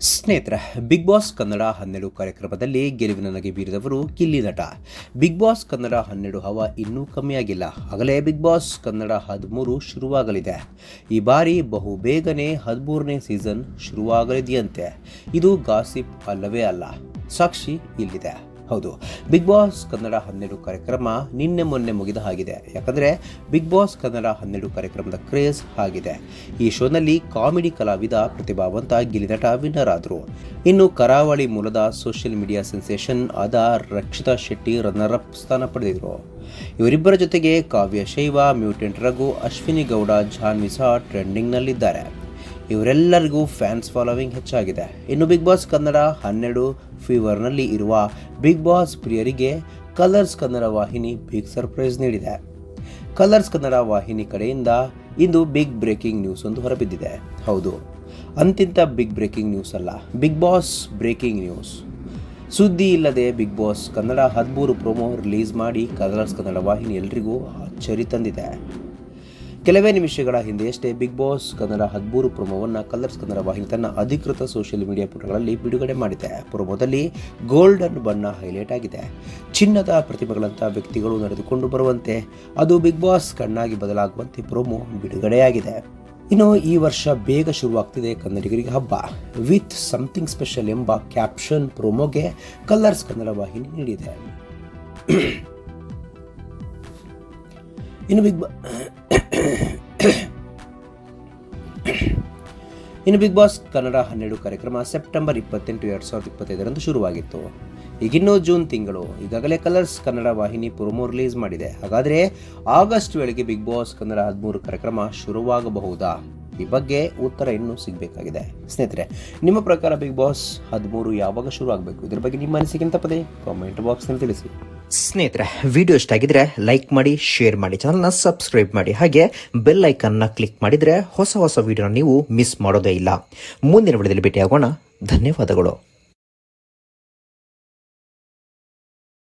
ಸ್ನೇಹಿತರೆ, big Boss Kannada 12 ಕಾರ್ಯಕ್ರಮದಲ್ಲಿ ಗೆಲುವಿನ ನಗೆ ಬೀರಿದವರು ಗಿಲ್ಲಿ ನಟ. ಬಿಗ್ ಬಾಸ್ ಕನ್ನಡ 12 ಹವಾ ಇನ್ನೂ ಕಮ್ಮಿಯಾಗಿಲ್ಲ. ಆಗಲೇ ಬಿಗ್ ಬಾಸ್ ಕನ್ನಡ 13 ಶುರುವಾಗಲಿದೆ. ಈ ಬಾರಿ ಬಹು ಬೇಗನೆ 13ನೇ ಸೀಸನ್ ಶುರುವಾಗಲಿದೆಯಂತೆ. ಇದು ಗಾಸಿಪ್ ಅಲ್ಲವೇ ಅಲ್ಲ, ಸಾಕ್ಷಿ ಇಲ್ಲಿದೆ. ಹೌದು, ಬಿಗ್ ಬಾಸ್ ಕನ್ನಡ 12 ಕಾರ್ಯಕ್ರಮ ನಿನ್ನೆ ಮೊನ್ನೆ ಮುಗಿದ ಹಾಗಿದೆ. ಯಾಕಂದರೆ ಬಿಗ್ ಬಾಸ್ ಕನ್ನಡ 12 ಕಾರ್ಯಕ್ರಮದ ಕ್ರೇಜ್ ಆಗಿದೆ. ಈ ಶೋನಲ್ಲಿ ಕಾಮಿಡಿ ಕಲಾವಿದ ಪ್ರತಿಭಾವಂತ ಗಿಲ್ಲಿ ನಟ ವಿನ್ನರ್ ಆದರು. ಇನ್ನು ಕರಾವಳಿ ಮೂಲದ ಸೋಷಿಯಲ್ ಮೀಡಿಯಾ ಸೆನ್ಸೇಷನ್ ಆದ ರಕ್ಷಿತಾ ಶೆಟ್ಟಿ ರನ್ನರ್ ಅಪ್ ಸ್ಥಾನ ಪಡೆದಿದ್ರು. ಇವರಿಬ್ಬರ ಜೊತೆಗೆ ಕಾವ್ಯ ಶೈವ, ಮ್ಯೂಟೆಂಟ್ ರಘು, ಅಶ್ವಿನಿ ಗೌಡ, ಜಾನ್ವಿ ಸಹ ಟ್ರೆಂಡಿಂಗ್ನಲ್ಲಿದ್ದಾರೆ. ಇವರೆಲ್ಲರಿಗೂ ಫ್ಯಾನ್ಸ್ ಫಾಲೋವಿಂಗ್ ಹೆಚ್ಚಾಗಿದೆ. ಇನ್ನು ಬಿಗ್ ಬಾಸ್ ಕನ್ನಡ 12 ಫೀವರ್ನಲ್ಲಿ ಇರುವ ಬಿಗ್ ಬಾಸ್ ಪ್ರಿಯರಿಗೆ ಕಲರ್ಸ್ ಕನ್ನಡ ವಾಹಿನಿ ಬಿಗ್ ಸರ್ಪ್ರೈಸ್ ನೀಡಿದೆ. ಕಲರ್ಸ್ ಕನ್ನಡ ವಾಹಿನಿ ಕಡೆಯಿಂದ ಇಂದು ಬಿಗ್ ಬ್ರೇಕಿಂಗ್ ನ್ಯೂಸ್ ಒಂದು ಹೊರಬಿದ್ದಿದೆ. ಹೌದು, ಅಂತಿಂತ ಬಿಗ್ ಬ್ರೇಕಿಂಗ್ ನ್ಯೂಸ್ ಅಲ್ಲ, ಬಿಗ್ ಬಾಸ್ ಬ್ರೇಕಿಂಗ್ ನ್ಯೂಸ್. ಸುದ್ದಿ ಇಲ್ಲದೆ Bigg Boss Kannada 13 promo release ಮಾಡಿ ಕಲರ್ಸ್ ಕನ್ನಡ ವಾಹಿನಿ ಎಲ್ರಿಗೂ ಅಚ್ಚರಿ ತಂದಿದೆ. ಕೆಲವೇ ನಿಮಿಷಗಳ ಹಿಂದೆಯಷ್ಟೇ ಬಿಗ್ ಬಾಸ್ ಕನ್ನಡ 13 ಪ್ರೊಮೋವನ್ನು ಕಲರ್ಸ್ ಕನ್ನಡ ವಾಹಿನಿ ತನ್ನ ಅಧಿಕೃತ ಸೋಷಿಯಲ್ ಮೀಡಿಯಾ ಪುಟಗಳಲ್ಲಿ ಬಿಡುಗಡೆ ಮಾಡಿದೆ. ಪ್ರೊಮೋದಲ್ಲಿ ಗೋಲ್ಡನ್ ಬಣ್ಣ ಹೈಲೈಟ್ ಆಗಿದೆ. ಚಿನ್ನದ ಪ್ರತಿಭೆಗಳಂಥ ವ್ಯಕ್ತಿಗಳು ನಡೆದುಕೊಂಡು ಬರುವಂತೆ, ಅದು ಬಿಗ್ ಬಾಸ್ ಕಣ್ಣಾಗಿ ಬದಲಾಗುವಂತೆ ಪ್ರೊಮೋ ಬಿಡುಗಡೆಯಾಗಿದೆ. ಇನ್ನು ಈ ವರ್ಷ ಬೇಗ ಶುರುವಾಗ್ತಿದೆ ಕನ್ನಡಿಗರಿಗೆ ಹಬ್ಬ, ವಿತ್ ಸಮಥಿಂಗ್ ಸ್ಪೆಷಲ್ ಎಂಬ ಕ್ಯಾಪ್ಷನ್ ಪ್ರೊಮೋಗೆ ಕಲರ್ಸ್ ಕನ್ನಡ ವಾಹಿನಿ ನೀಡಿದೆ. ಇನ್ನು ಬಿಗ್ ಬಾಸ್ ಕನ್ನಡ 12 ಕಾರ್ಯಕ್ರಮ ಸೆಪ್ಟೆಂಬರ್ 28, 2025 ಶುರುವಾಗಿತ್ತು. ಈಗಿನ್ನೂ ಜೂನ್ ತಿಂಗಳು. ಈಗಾಗಲೇ ಕಲರ್ಸ್ ಕನ್ನಡ ವಾಹಿನಿ ಪ್ರೊಮೋ ರಿಲೀಸ್ ಮಾಡಿದೆ. ಹಾಗಾದರೆ ಆಗಸ್ಟ್ ವೇಳೆಗೆ ಬಿಗ್ ಬಾಸ್ ಕನ್ನಡ 13 ಕಾರ್ಯಕ್ರಮ ಶುರುವಾಗಬಹುದಾ? ಈ ಬಗ್ಗೆ ಉತ್ತರ ಇನ್ನೂ ಸಿಗಬೇಕಾಗಿದೆ. ಸ್ನೇಹಿತರೆ, ನಿಮ್ಮ ಪ್ರಕಾರ ಬಿಗ್ ಬಾಸ್ 13 ಯಾವಾಗ ಶುರು ಆಗಬೇಕು? ಇದ್ರ ಬಗ್ಗೆ ನಿಮ್ಮ ಅನಿಸಿಕೆ ತಪ್ಪದೆ ಕಾಮೆಂಟ್ ಬಾಕ್ಸ್ನಲ್ಲಿ ತಿಳಿಸಿ. ಸ್ನೇಹಿತರೆ, ವಿಡಿಯೋ ಇಷ್ಟ ಆಗಿದ್ರೆ ಲೈಕ್ ಮಾಡಿ, ಶೇರ್ ಮಾಡಿ, ಚಾನಲ್ನ ಸಬ್ಸ್ಕ್ರೈಬ್ ಮಾಡಿ, ಹಾಗೆ ಬೆಲ್ ಐಕನ್ನ ಕ್ಲಿಕ್ ಮಾಡಿದ್ರೆ ಹೊಸ ವಿಡಿಯೋನ ನೀವು ಮಿಸ್ ಮಾಡೋದೇ ಇಲ್ಲ. ಮುಂದಿನ ವಿಡಿಯೋದಲ್ಲಿ ಭೇಟಿಯಾಗೋಣ. ಧನ್ಯವಾದಗಳು.